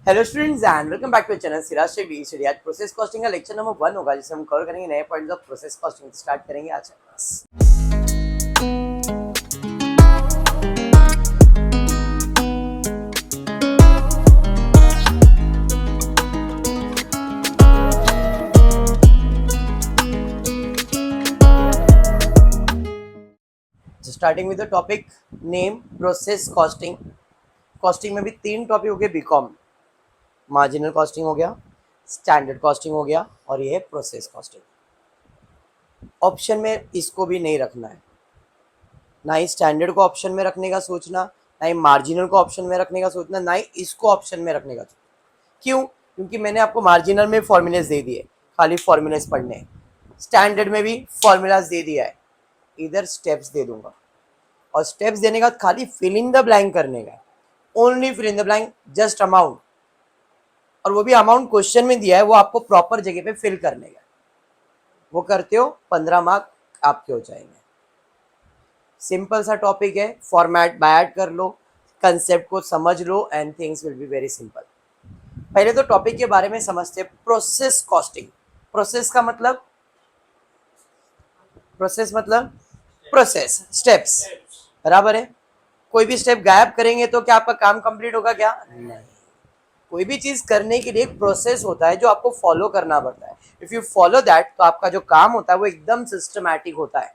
Hello students and welcome back to channel Siraj से B study. आज process costing का lecture number 1 होगा जिसे हम कवर करेंगे नए points of process costing. Start करेंगे आज से class. Starting with the topic name process costing. Costing में भी 3 टॉपिक हो गए बीकॉम। मार्जिनल कॉस्टिंग हो गया, स्टैंडर्ड कॉस्टिंग हो गया और ये है प्रोसेस कॉस्टिंग। ऑप्शन में इसको भी नहीं रखना है, ना ही स्टैंडर्ड को ऑप्शन में रखने का सोचना, ना ही मार्जिनल को ऑप्शन में रखने का सोचना, ना ही इसको ऑप्शन में रखने का सोचना। क्यों? क्योंकि मैंने आपको मार्जिनल में फॉर्मूलेज दे दिए, खाली फॉर्मूलेज पढ़ने हैं। स्टैंडर्ड में भी फॉर्मूलाज दे दिया है, इधर स्टेप्स दे दूंगा और स्टेप्स देने का खाली फिल इन द ब्लैंक करने का, only fill in the blank, just amount. और वो भी अमाउंट क्वेश्चन में दिया है, वो आपको प्रॉपर जगह पे फिल करने का। वो करते हो 15 मार्क आपके हो जाएंगे। सिंपल सा टॉपिक है, फॉर्मेट बाय ऐड कर लो, कंसेप्ट को समझ लो and things will be very simple. पहले तो टॉपिक के बारे में समझते हैं, प्रोसेस कॉस्टिंग। प्रोसेस का मतलब, प्रोसेस स्टेप्स, बराबर है। कोई भी स्टेप गायब करेंगे तो क्या आपका काम कंप्लीट होगा? क्या नहीं। कोई भी चीज करने के लिए एक प्रोसेस होता है जो आपको फॉलो करना पड़ता है। इफ यू फॉलो दैट तो आपका जो काम होता है वो एकदम सिस्टमैटिक होता है।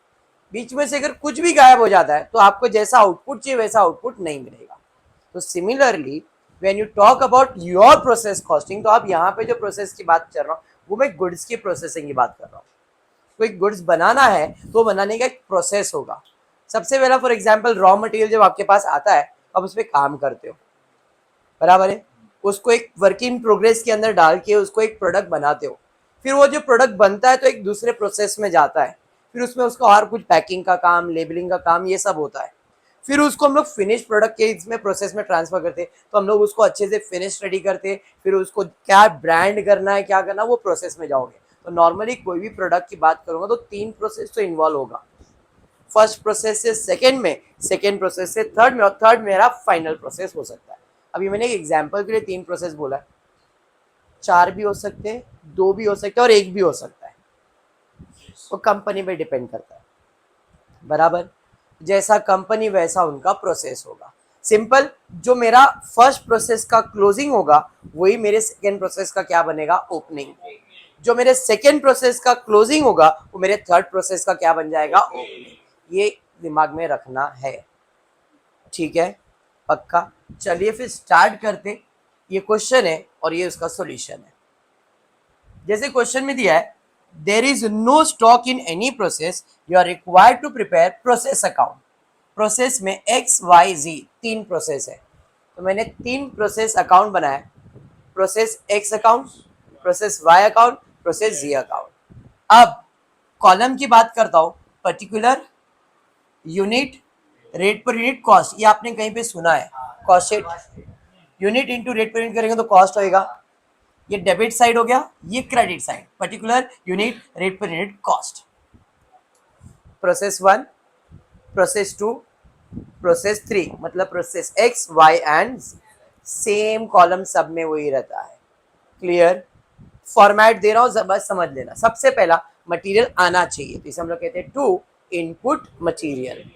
बीच में से अगर कुछ भी गायब हो जाता है तो आपको जैसा आउटपुट चाहिए वैसा आउटपुट नहीं मिलेगा। तो similarly when you talk about your process costing, तो आप यहाँ पे जो प्रोसेस की बात कर रहा हूँ वो मैं गुड्स की प्रोसेसिंग की बात कर रहा हूँ। कोई गुड्स बनाना है तो बनाने का एक प्रोसेस होगा। सबसे पहला फॉर एग्जाम्पल रॉ मटेरियल जब आपके पास आता है आप उस पर काम करते हो, बराबर है। उसको एक वर्क इन प्रोग्रेस के अंदर डाल के उसको एक प्रोडक्ट बनाते हो। फिर वो जो प्रोडक्ट बनता है तो एक दूसरे प्रोसेस में जाता है, फिर उसमें उसका और कुछ पैकिंग का काम, लेबलिंग का काम, ये सब होता है। फिर उसको हम लोग फिनिश प्रोडक्ट के इसमें प्रोसेस में ट्रांसफर करते हैं, तो हम लोग उसको अच्छे से फिनिश रेडी करते हैं। फिर उसको क्या ब्रांड करना है, क्या करना, वो प्रोसेस में जाओगे। तो नॉर्मली कोई भी प्रोडक्ट की बात करूंगा तो 3 प्रोसेस तो इन्वॉल्व होगा। फर्स्ट प्रोसेस से सेकेंड में, सेकेंड प्रोसेस से थर्ड में, और थर्ड मेरा फाइनल प्रोसेस हो सकता है। अभी मैंने एक एग्जाम्पल के लिए 3 प्रोसेस बोला है, 4 भी हो सकते हैं, 2 भी हो सकते हैं और 1 भी हो सकता है। वो कंपनी पे डिपेंड करता है, बराबर। जैसा कंपनी वैसा उनका प्रोसेस होगा। सिंपल, जो मेरा फर्स्ट प्रोसेस का क्लोजिंग होगा वही मेरे सेकेंड प्रोसेस का क्या बनेगा? ओपनिंग। जो मेरे सेकेंड प्रोसेस का क्लोजिंग होगा वो मेरे थर्ड प्रोसेस का क्या बन जाएगा? ओपनिंग। ये दिमाग में रखना है, ठीक है? पक्का। चलिए फिर स्टार्ट करते। ये क्वेश्चन है और ये उसका सॉल्यूशन है। जैसे क्वेश्चन में दिया है, there is no stock in any process, you are required to prepare process account. Process में एक्स वाई जी 3 प्रोसेस है, तो मैंने 3 प्रोसेस अकाउंट बनाया। Process X account, process Y account, process Z account. अब column की बात करता हूं, particular, unit, rate per unit, cost. ये आपने कहीं पे सुना है, cost sheet. Unit into rate per unit करेंगे तो कॉस्ट होएगा। ये डेबिट साइड हो गया, ये credit side, particular, unit, rate per unit, cost. Process 1, process 2, process 3, मतलब process X Y and same column सब में वही रहता है। क्लियर? फॉर्मेट दे रहा हूं, बस समझ लेना। सबसे पहला मटेरियल आना चाहिए, तो इसे हम लोग कहते हैं टू इनपुट मटेरियल।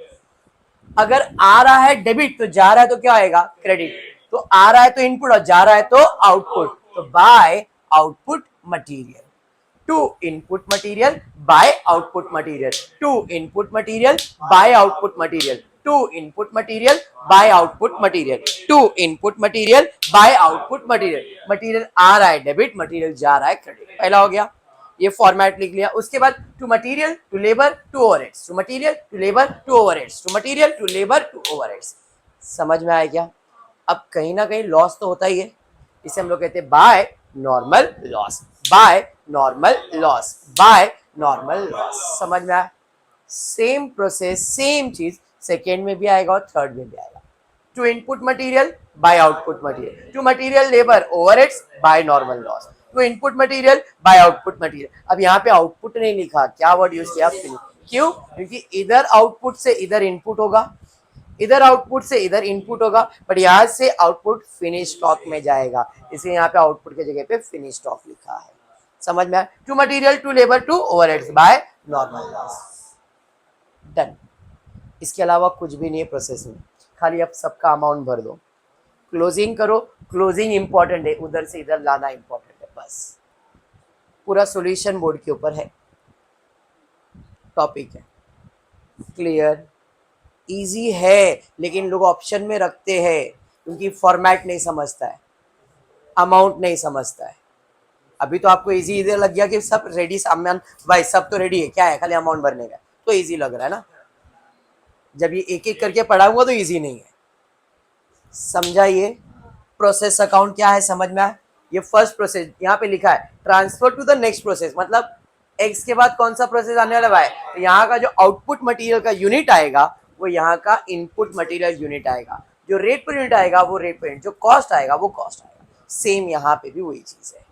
अगर आ रहा है डेबिट तो जा रहा है तो क्या आएगा? क्रेडिट। तो आ रहा है तो इनपुट और जा रहा है तो आउटपुट, तो by output material. To input material by output material, to input material by output material, to input material by output material, to input material by output material. Material आ रहा है डेबिट, मटेरियल जा रहा है credit. पहला हो गया, ये फॉर्मेट लिख लिया। उसके बाद to material to labour to overheads, to material to labour to overheads, to material to labour to overheads. समझ में आया क्या? अब कहीं ना कहीं लॉस तो होता ही है, इसे हम लोग कहते हैं by normal loss, by normal loss, by normal loss. समझ में आया? सेम प्रोसेस, सेम चीज सेकेंड में भी आएगा और थर्ड में भी आएगा। To input material by output material, to material labour overheads by normal loss, to input material by output material. अब यहाँ पे आउटपुट नहीं लिखा, क्या वर्ड यूज किया? क्यों? क्योंकि इधर आउटपुट से इधर इनपुट होगा, इधर आउटपुट से इधर इनपुट होगा, बट यहाँ से आउटपुट फिनिश स्टॉक में जाएगा, इसलिए यहाँ पे आउटपुट की जगह पे फिनिश स्टॉक लिखा है। समझ में आया? To material to labour to overheads by normal loss. Done. इसके अलावा कुछ भी नहीं है प्रोसेस में, खाली अब सबका अमाउंट भर दो, क्लोजिंग करो। क्लोजिंग इंपॉर्टेंट है, उधर से इधर लाना इंपॉर्टेंट है, बस पूरा सॉल्यूशन बोर्ड के ऊपर है, टॉपिक है। क्लियर? इजी है, लेकिन लोग ऑप्शन में रखते हैं क्योंकि फॉर्मेट नहीं समझता है, अमाउंट नहीं समझता है। अभी तो आपको इजी इधर लग गया कि सब रेडी, सामान भाई सब तो रेडी है, क्या है खाली अमाउंट भरने का, तो इजी लग रहा है ना। जब ये एक एक करके पढ़ाऊंगा तो इजी नहीं है। समझा? ये प्रोसेस अकाउंट क्या है, समझ में आया? ये फर्स्ट प्रोसेस यहाँ पे लिखा है, transfer to the next process, मतलब एक्स के बाद कौन सा प्रोसेस आने वाला है, तो यहाँ का जो आउटपुट मटेरियल का यूनिट आएगा वो यहाँ का इनपुट मटेरियल यूनिट आएगा, जो रेट पर यूनिट आएगा वो रेट पर यूनिट, जो कॉस्ट आएगा वो कॉस्ट आएगा। सेम यहाँ पे भी वही चीज है।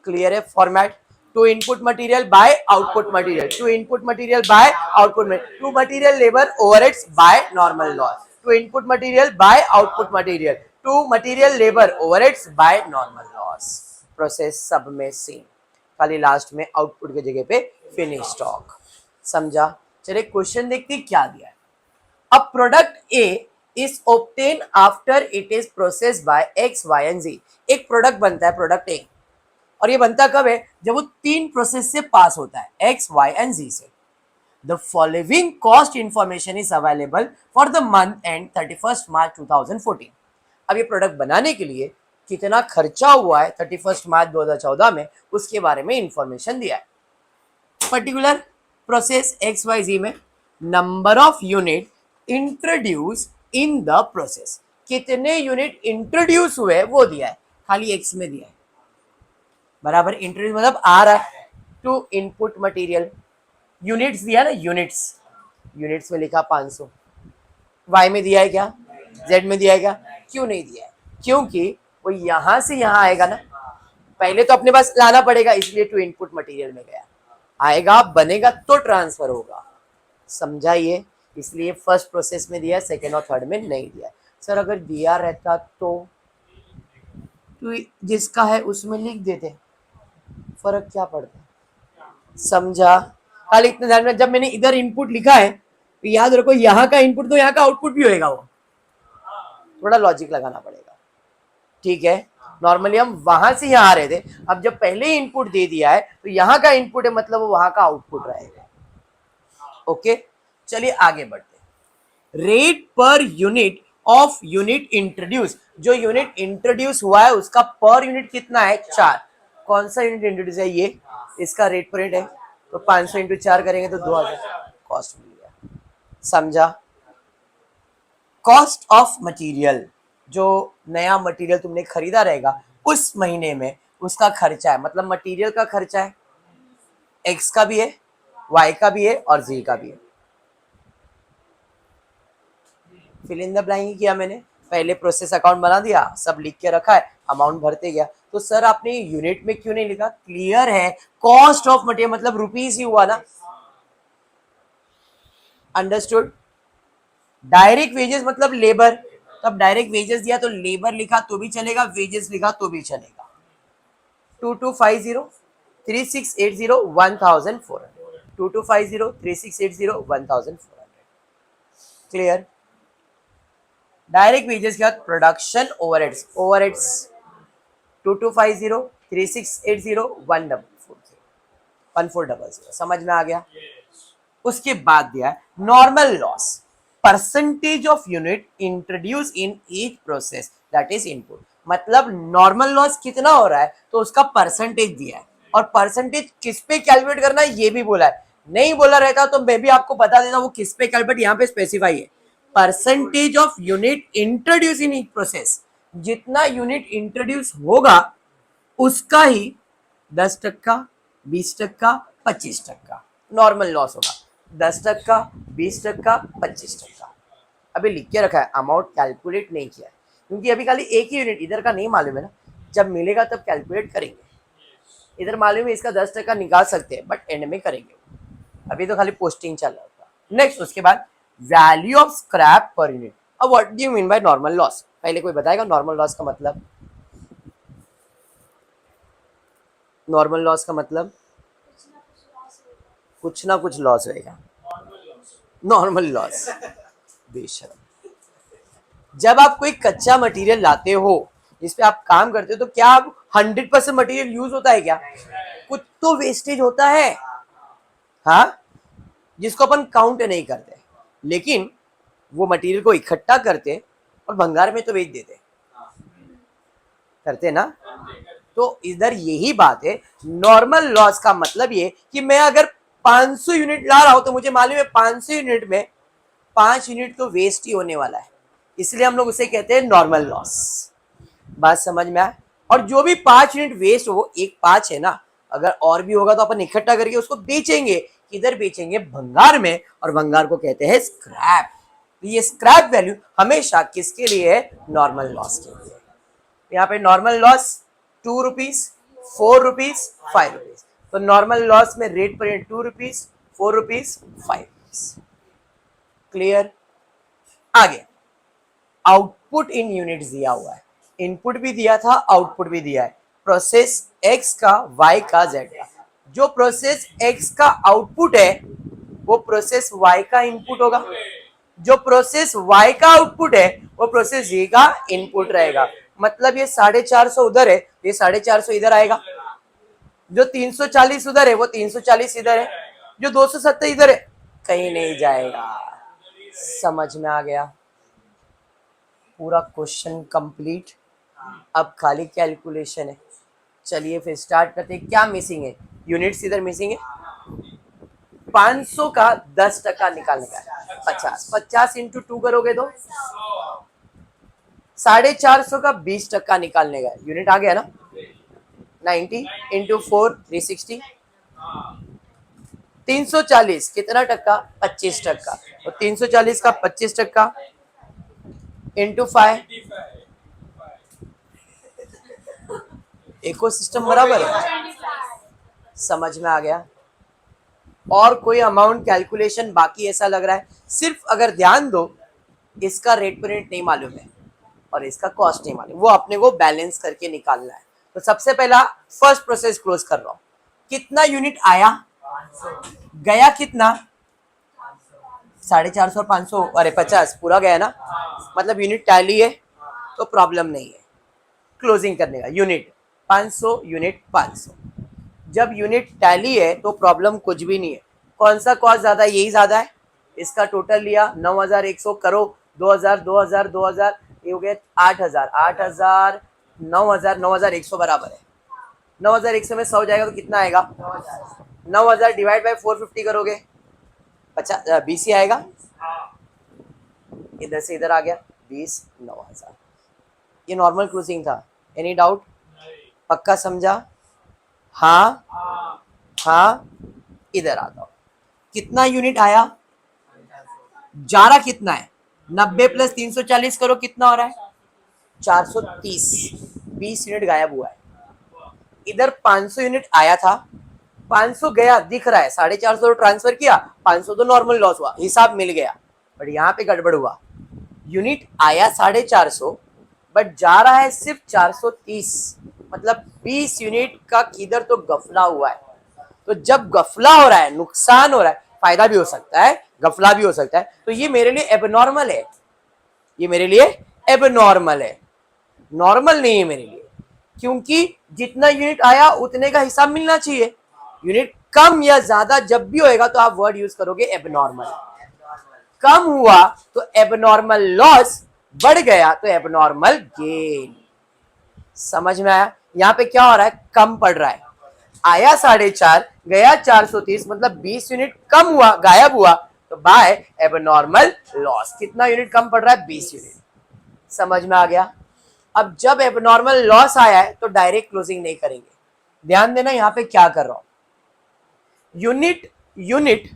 क्लियर है format? To input material by output material, to input material by output material, to material labour overheads by normal loss, to input material by output material, to material labour overheads by normal loss. Process सब में same, खाली last में output की जगह पे finish stock. समझा? चलिए question देखते क्या दिया है। A product A is obtain after it is processed by X Y and Z. एक प्रोडक्ट बनता है, प्रोडक्ट ए, और ये बनता कब है, जब वो 3 प्रोसेस से पास होता है, एक्स वाई एंड जी से। The following cost information is available for the month and 31 मार्च 2014। अब ये प्रोडक्ट बनाने के लिए कितना खर्चा हुआ है 31 मार्च 2014 में, उसके बारे में इंफॉर्मेशन दिया है। पर्टिकुलर प्रोसेस एक्स वाई जी में number of unit introduce in the process, कितने यूनिट इंट्रोड्यूस हुए वो दिया है, खाली एक्स में दिया है। बराबर, इंट्रोड्यूस मतलब आ रहा है टू इनपुट मटेरियल, यूनिट्स दिया ना, यूनिट्स, यूनिट्स में लिखा 500, वाई में दिया है क्या, जेड में दिया है क्या, क्यों नहीं दिया है, क्योंकि वो यहां से यहां आएगा ना, पहले तो अपने पास लाना पड़ेगा, इसलिए टू इनपुट मटेरियल में गया, आएगा बनेगा तो ट्रांसफर होगा। समझाइए? इसलिए फर्स्ट प्रोसेस में दिया, सेकेंड और थर्ड में नहीं दिया। सर अगर दिया रहता तो जिसका है उसमें लिख देते, फर्क क्या पड़ता है? समझा? खाली इतना ध्यान में, जब मैंने इधर इनपुट लिखा है तो याद रखो यहाँ का इनपुट तो यहाँ का आउटपुट भी होएगा, वो थोड़ा लॉजिक लगाना पड़ेगा। ठीक है? नॉर्मली हम वहां से यहाँ आ रहे थे, अब जब पहले ही इनपुट दे दिया है तो यहाँ का इनपुट है, मतलब वो वहां का आउटपुट रहेगा। ओके, चलिए आगे बढ़ते। Rate per unit of unit introduce, जो यूनिट इंट्रोड्यूस हुआ है उसका पर यूनिट कितना है, 4। कौन सा यूनिट इंट्रोड्यूस है, ये, इसका रेट पर यूनिट है, तो 500 इंटू 4 करेंगे तो 2000 कॉस्ट मिल गया। समझा? कॉस्ट ऑफ मटेरियल, जो नया मटेरियल तुमने खरीदा रहेगा उस महीने में उसका खर्चा है, मतलब मटेरियल का खर्चा है, एक्स का भी है, वाई का भी है और जी का भी है। फिल इन द ब्लैंक किया मैंने, पहले प्रोसेस अकाउंट बना दिया, सब लिख के रखा है, अमाउंट भरते गया। तो सर आपने यूनिट में क्यों नहीं लिखा? क्लियर है, कॉस्ट ऑफ मटेरियल मतलब रुपीस ही हुआ ना। अंडरस्टूड? डायरेक्ट वेजेस मतलब लेबर, तब डायरेक्ट वेजेस दिया तो लेबर लिखा तो भी चलेगा, वेजेस लिखा तो भी चलेगा। 2250 3680 1400, 2250 3680 1400। क्लियर? डायरेक्ट वेजेस के बाद प्रोडक्शन ओवरहेड्स, ओवरहेड्स 2250 3680 1400, समझ में आ गया? उसके बाद दिया है normal loss, percentage of unit introduce in each process that is input, मतलब नॉर्मल लॉस कितना हो रहा है तो उसका परसेंटेज दिया है, और परसेंटेज किस पे कैलकुलेट करना है ये भी बोला है। नहीं बोला रहता तो मैं भी आपको बता देता वो किस पे कैलकुलेट, यहाँ पे स्पेसिफाई है, percentage of unit introduce in each process, जितना यूनिट इंट्रोड्यूस होगा उसका ही 10%, 20%, 25% नॉर्मल लॉस होगा। 10%, 20%, 25%। अभी लिख के रखा है, अमाउंट कैलकुलेट नहीं किया है क्योंकि अभी खाली एक ही यूनिट इधर का नहीं मालूम है ना, जब मिलेगा तब कैलकुलेट करेंगे। इधर मालूम है इसका 10% निकाल सकते हैं बट एंड में करेंगे, अभी तो खाली पोस्टिंग चल रहा था। नेक्स्ट उसके बाद value of scrap per unit. अब what do you mean by normal loss? पहले कोई बताएगा नॉर्मल लॉस का मतलब? नॉर्मल लॉस का मतलब कुछ ना कुछ लॉस होएगा। नॉर्मल लॉस बेशर्म। जब आप कोई कच्चा मटेरियल लाते हो जिस पे आप काम करते हो तो क्या आप 100% मटेरियल यूज होता है क्या? कुछ तो वेस्टेज होता है, हाँ, जिसको अपन काउंट नहीं करते, लेकिन वो मटेरियल को इकट्ठा करते और भंगार में तो बेच देते, करते ना? तो इधर यही बात है। नॉर्मल लॉस का मतलब ये कि मैं अगर 500 यूनिट ला रहा हूं तो मुझे मालूम है 500 यूनिट में 5 यूनिट तो वेस्ट ही होने वाला है, इसलिए हम लोग उसे कहते हैं नॉर्मल लॉस। बात समझ में आए? और जो भी 5 यूनिट वेस्ट हो, एक 5 है ना, अगर और भी होगा तो अपन इकट्ठा करके उसको बेचेंगे। किधर बेचेंगे? भंगार में, और भंगार को कहते हैं स्क्रैप। ये स्क्रैप वैल्यू हमेशा किसके लिए है? नॉर्मल लॉस के लिए। यहाँ पे normal loss 2 rupees, 4 rupees, 5 rupees. तो नॉर्मल लॉस में रेट पर 2 रुपीज, 4 रुपीज, 5 रुपीज। क्लियर? आगे आउटपुट इन यूनिट्स दिया हुआ है, इनपुट भी दिया था, आउटपुट भी दिया है। प्रोसेस एक्स का, वाई का, जेड का। जो प्रोसेस एक्स का आउटपुट है वो प्रोसेस वाई का इनपुट होगा, जो प्रोसेस वाई का आउटपुट है वो प्रोसेस जे का इनपुट रहेगा। मतलब ये 450 उधर है, ये 450 इधर आएगा। जो 340 उधर है वो 340 इधर है, जो 270 इधर है कहीं नहीं जाएगा। समझ में आ गया? पूरा क्वेश्चन कंप्लीट। अब खाली कैलकुलेशन है। चलिए फिर स्टार्ट करते हैं। क्या मिसिंग है? यूनिट्स इधर मिसिंग है। 500 का 10% निकालने का है, 50 इंटू 2 करोगे तो 450 का 20% निकालने का है। यूनिट आ गया ना? 90 इंटू 4 360, 340 कितना टक्का? 25%। तो 340 का 25% इंटू 5, इकोसिस्टम बराबर है। समझ में आ गया? और कोई अमाउंट कैलकुलेशन बाकी ऐसा लग रहा है? सिर्फ अगर ध्यान दो, इसका रेट पर रेट नहीं मालूम है और इसका कॉस्ट नहीं मालूम, वो अपने को बैलेंस करके निकालना है। तो सबसे पहला फर्स्ट प्रोसेस क्लोज कर रहा हूं। कितना यूनिट आया, गया कितना? 450 और 500, अरे 50 पूरा गया ना, मतलब यूनिट टैली है तो प्रॉब्लम नहीं है क्लोजिंग करने का। Unit 500, unit 500। जब यूनिट टैली है तो प्रॉब्लम कुछ भी नहीं है। कौन सा कॉस्ट ज्यादा है? यही ज्यादा है। इसका टोटल लिया 9100 करो, 2000 2000 2000, ये हो गया 8000, 8000 9000, 9100 बराबर है। 9100 में 100 जाएगा तो कितना आएगा? 9000 डिवाइड बाय 450 करोगे 20 ही आएगा। इधर से इधर आ गया 20, 9000। ये नॉर्मल क्रूजिंग था। Any doubt? पक्का समझा? हाँ हाँ। इधर आता हूं। कितना यूनिट आया? जा रहा कितना है? 90 प्लस 340 करो, कितना हो रहा है? 430। 20 यूनिट गायब हुआ है। इधर 500 यूनिट आया था, 500 गया दिख रहा है, 450 ट्रांसफर किया, 500 तो नॉर्मल लॉस हुआ, हिसाब मिल गया। बट यहाँ पे गड़बड़ हुआ। यूनिट आया 450 बट जा रहा है सिर्फ 430, मतलब 20 यूनिट का किधर तो गफला हुआ है। तो जब गफला हो रहा है, नुकसान हो रहा है, फायदा भी हो सकता है, गफला भी हो सकता है, तो ये मेरे लिए एबनॉर्मल है। ये मेरे लिए एबनॉर्मल है, नॉर्मल नहीं है मेरे लिए। क्योंकि जितना यूनिट आया उतने का हिसाब मिलना चाहिए। यूनिट कम या ज्यादा जब भी होएगा तो आप वर्ड यूज करोगे एबनॉर्मल। कम हुआ तो एबनॉर्मल लॉस, बढ़ गया तो एबनॉर्मल गेन। समझ में आया? यहाँ पे क्या हो रहा है? कम पड़ रहा है। आया 4.5, गया 430, मतलब 20 यूनिट कम हुआ, गायब हुआ, तो बाय एबनॉर्मल लॉस। कितना यूनिट कम पड़ रहा है? 20 यूनिट। समझ में आ गया? अब जब एबनॉर्मल लॉस आया है तो डायरेक्ट क्लोजिंग नहीं करेंगे। ध्यान देना यहाँ पे क्या कर रहा हूं। यूनिट यूनिट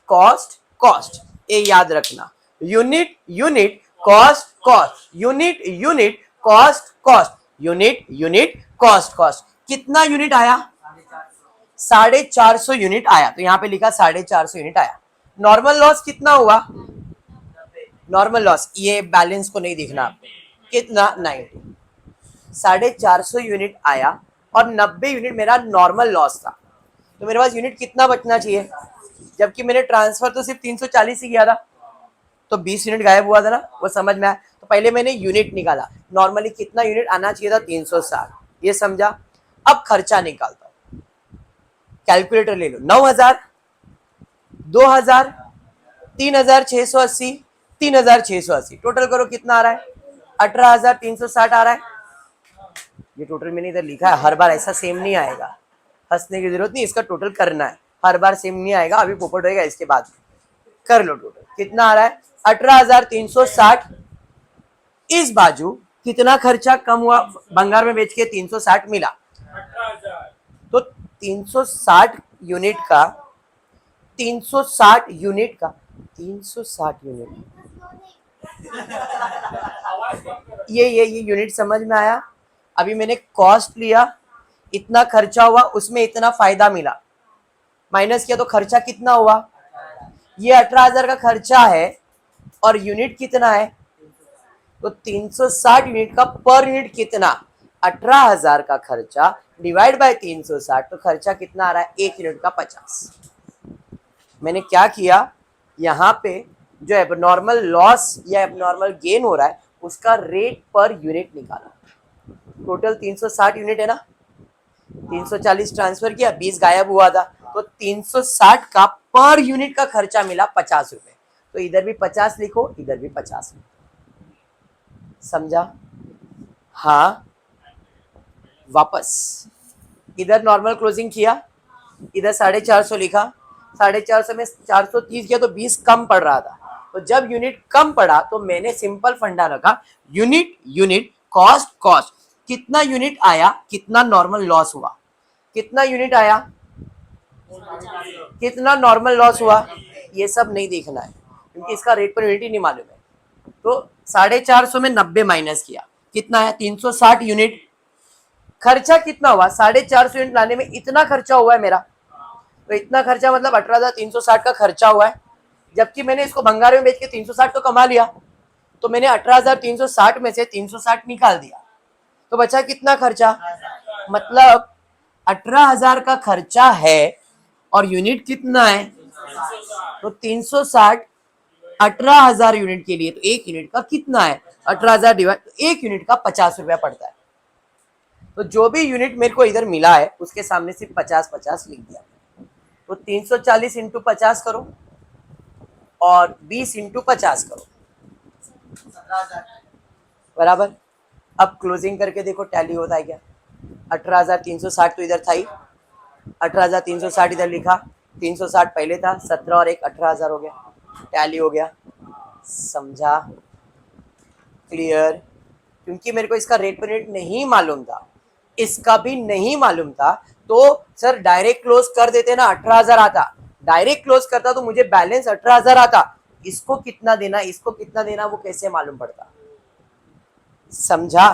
कॉस्ट कॉस्ट, ये याद रखना। Unit unit cost cost, unit unit cost cost, unit unit cost cost. कितना यूनिट आया? 450 यूनिट आया, तो यहाँ पे लिखा 450 यूनिट आया। नॉर्मल लॉस कितना हुआ? नॉर्मल लॉस, ये बैलेंस को नहीं दिखना आपको, कितना 90, 450 यूनिट आया और 90 यूनिट मेरा नॉर्मल लॉस था, तो मेरे पास यूनिट कितना बचना चाहिए, जबकि मैंने ट्रांसफर तो सिर्फ 340 ही किया था, तो 20 यूनिट गायब हुआ था ना, वो समझ में आया। तो पहले मैंने यूनिट निकाला, नॉर्मली कितना यूनिट आना चाहिए था, 360, ये समझा। अब खर्चा निकालता हूं, कैलकुलेटर ले लो, 9000, 2000, 3680, 3680, टोटल करो कितना आ रहा है, 18360 आ रहा है। ये टोटल मैंने इधर लिखा है, हर बार ऐसा सेम नहीं आएगा, हंसने की जरूरत नहीं, इसका टोटल करना है, हर बार सेम नहीं आएगा, अभी पोपट होएगा इसके बाद कर लो। टोटल कितना आ रहा है, 18360। इस बाजू कितना खर्चा कम हुआ, भंगार में बेच के 360 मिला, तो 360 यूनिट का 360 यूनिट का 360 यूनिट, ये यूनिट समझ में आया। अभी मैंने कॉस्ट लिया, इतना खर्चा हुआ, उसमें इतना फायदा मिला, माइनस किया तो खर्चा कितना हुआ, ये 18,000 का खर्चा है और यूनिट कितना है, तो 360 यूनिट का पर यूनिट कितना, 18,000 का खर्चा डिवाइड बाय 360, तो खर्चा कितना आ रहा है, एक यूनिट का 50। मैंने क्या किया, यहाँ पे जो एबनॉर्मल लॉस या एबनॉर्मल गेन हो रहा है उसका रेट पर यूनिट निकाला। टोटल 360 यूनिट है ना, 340 ट्रांसफर किया, 20 गायब हुआ था, तो 360 का पर यूनिट का खर्चा मिला 50 रुपए, तो इधर भी 50 लिखो, इधर भी 50 लिखो, समझा। हाँ, वापस इधर नॉर्मल क्लोजिंग किया, इधर 450 लिखा, 450 में 430 किया तो 20 कम पड़ रहा था, तो जब यूनिट कम पड़ा तो मैंने सिंपल फंडा रखा, यूनिट यूनिट कॉस्ट कॉस्ट, कितना यूनिट आया कितना नॉर्मल लॉस हुआ, कितना यूनिट आया कितना नॉर्मल लॉस हुआ, ये सब नहीं देखना है क्योंकि इसका रेट पर यूनिट ही नहीं मालूम है। तो 450 में 90 माइनस किया, कितना है 360 यूनिट, खर्चा कितना हुआ, 450 यूनिट लाने में इतना खर्चा हुआ है मेरा, तो इतना खर्चा मतलब 18,360 का खर्चा हुआ है, जबकि मैंने इसको भंगार में बेच के 360 तो कमा लिया, तो मैंने 18,360 में से 360 निकाल दिया, तो बचा कितना खर्चा, मतलब 18,000 का खर्चा है और यूनिट कितना है, तो 360, 18,000 यूनिट के लिए, तो एक यूनिट का कितना है, 18,000 डिवाइड, तो एक यूनिट का 50 रुपया पड़ता है। तो जो भी यूनिट मेरे को इधर मिला है उसके सामने सिर्फ 50-50 लिख दिया, तो 340 इंटू 50 करो और 20 इंटू 50 करो, बराबर। अब क्लोजिंग करके देखो टैली होता है क्या, 18,360 तो इधर था ही, 18,360 इधर लिखा, 360 पहले था, 17 और 1 18,000 हो गया, टैली हो गया, समझा, क्लियर। क्योंकि मेरे को इसका रेट पर यूनिट नहीं मालूम था, इसका भी नहीं मालूम था, तो सर डायरेक्ट क्लोज कर देते ना, 18,000 आता, डायरेक्ट क्लोज करता तो मुझे बैलेंस 18,000 आता, इसको कितना देना इसको कितना देना वो कैसे मालूम पड़ता, समझा।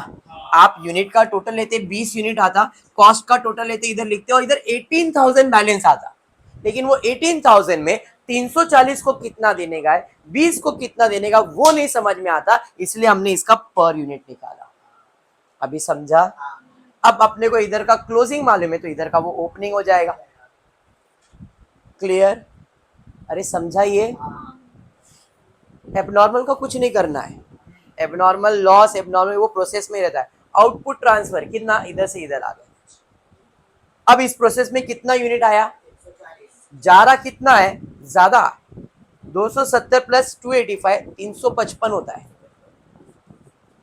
आप यूनिट का टोटल लेते 20 यूनिट आता, कॉस्ट का टोटल लेते इधर लिखते और इधर 18,000 बैलेंस आता, लेकिन वो 18,000 में 340 को कितना देने का है, 20 को कितना देने का वो नहीं समझ में आता, इसलिए हमने इसका पर यूनिट निकाला। अभी समझा। अब अपने को इधर का क्लोजिंग मालूम है तो इधर का वो ओपनिंग हो जाएगा, क्लियर। अरे समझा, ये एबनॉर्मल का कुछ नहीं करना है, एबनॉर्मल लॉस एबनॉर्मल वो प्रोसेस में रहता है। आउटपुट ट्रांसफर कितना, इधर से इधर आ गया, अब इस प्रोसेस में कितना यूनिट आया, जा रहा कितना है ज्यादा, 270 प्लस 285 355 होता है,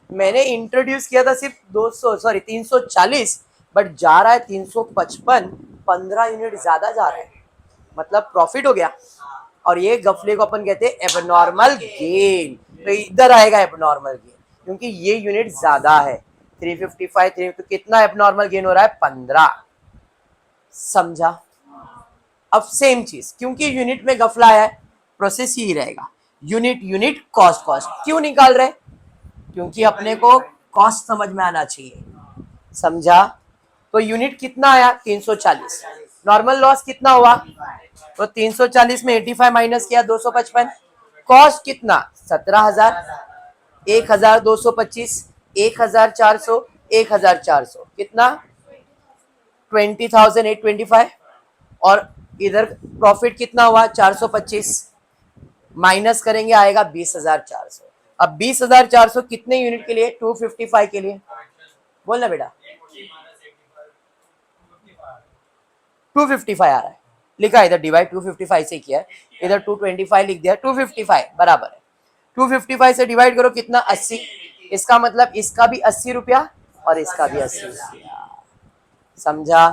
मैंने इंट्रोड्यूस किया था सिर्फ 340, बट जा रहा है 355, 15 यूनिट ज्यादा जा रहा है, मतलब प्रॉफिट हो गया। और ये गफले को अपन कहते हैं एबनॉर्मल गेन, तो इधर आएगा एबनॉर्मल गेन क्योंकि ये यूनिट ज्यादा है, 355, तो कितना एबनॉर्मल गेन हो रहा है, 15, समझा। अब सेम चीज, क्योंकि यूनिट में गफला है प्रोसेस यही रहेगा, यूनिट यूनिट कॉस्ट कॉस्ट, क्यों निकाल रहे, क्योंकि अपने को कॉस्ट समझ में आना चाहिए, समझा। तो यूनिट कितना आया 340, नॉर्मल लॉस कितना हुआ, तो 340 में 85 माइनस किया 255, कॉस्ट कितना 17,000, 1,225, 1,400, 1,400 कितना 20,825 और इधर प्रॉफिट कितना हुआ 425 माइनस करेंगे आएगा 20,400। अब 20,400 कितने यूनिट के लिए 255 के लिए बोलना बेटा 255 आ रहा है लिखा इधर डिवाइड 255 से किया है इधर 225 लिख दिया 255 बराबर है 255 से डिवाइड करो कितना 80 इसका मतलब इसका भी 80 रुपया और इसका भी 80 रुपया समझा।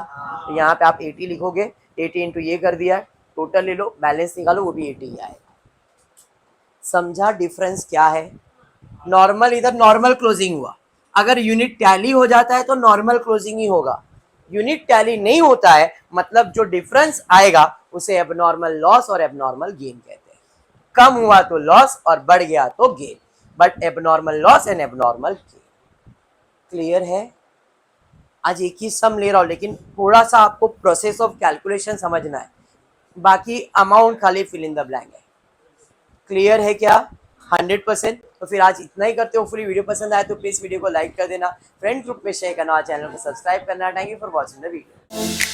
तो यहाँ पे आप 80 लिखोगे 80 इंटू ये कर दिया टोटल ले लो बैलेंस निकालो वो भी 80 ही आएगा। समझा डिफरेंस क्या है। नॉर्मल इधर नॉर्मल क्लोजिंग हुआ अगर यूनिट टैली हो जाता है तो नॉर्मल क्लोजिंग ही होगा यूनिट टैली नहीं होता है मतलब जो डिफरेंस आएगा उसे एबनॉर्मल लॉस और एबनॉर्मल गेन कहते हैं। कम हुआ तो लॉस और बढ़ गया तो gain but abnormal loss and abnormal gain. Clear है। आज एक ही सम ले रहा हूं लेकिन थोड़ा सा आपको प्रोसेस ऑफ कैलकुलेशन समझना है बाकी अमाउंट खाली फिल इन द ब्लैंक है। क्लियर है क्या 100%। तो फिर आज इतना ही करते हो। पूरी वीडियो पसंद आए तो प्लीज वीडियो को लाइक कर देना फ्रेंड ग्रुप में शेयर करना चैनल को सब्सक्राइब करना। Thank you for watching the video.